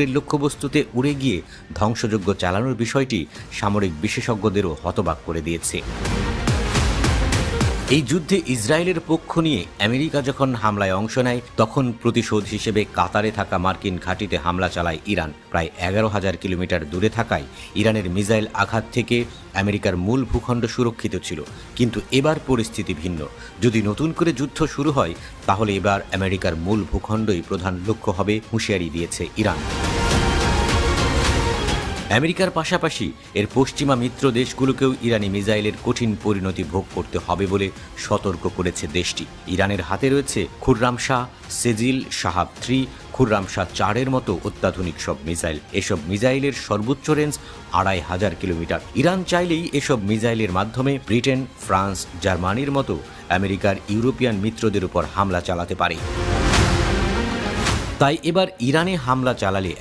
লক্ষ্যবস্তুতে উড়ে গিয়ে ধ্বংসযজ্ঞ চালানোর বিষয়টি সামরিক বিশেষজ্ঞদেরও হতবাক করে দিয়েছে। এই যুদ্ধে ইসরায়েলের পক্ষ নিয়ে আমেরিকা যখন হামলায় অংশ নেয়, তখন প্রতিশোধ হিসেবে কাতারে থাকা মার্কিন ঘাঁটিতে হামলা চালায় ইরান। প্রায় 11,000 কিলোমিটার দূরে থাকায় ইরানের মিসাইল আঘাত থেকে আমেরিকার মূল ভূখণ্ড সুরক্ষিত ছিল। কিন্তু এবার পরিস্থিতি ভিন্ন। যদি নতুন করে যুদ্ধ শুরু হয়, তাহলে এবার আমেরিকার মূল ভূখণ্ডই প্রধান লক্ষ্য হবে, হুঁশিয়ারি দিয়েছে ইরান। আমেরিকার পাশাপাশি এর পশ্চিমা মিত্র দেশগুলোকেও ইরানি মিসাইলের কঠিন পরিণতি ভোগ করতে হবে বলে সতর্ক করেছে দেশটি। ইরানের হাতে রয়েছে খুররাম শাহ, সেজিল, শাহাব 3, খুররাম শাহ 4-এর মতো অত্যাধুনিক সব মিসাইল। এসব মিসাইলের সর্বোচ্চ রেঞ্জ 2,500 কিলোমিটার। ইরান চাইলেই এসব মিসাইলের মাধ্যমে ব্রিটেন, ফ্রান্স, জার্মানির মতো আমেরিকার ইউরোপিয়ান মিত্রদের উপর হামলা চালাতে পারে। তাই এবার ইরানে হামলা চালালে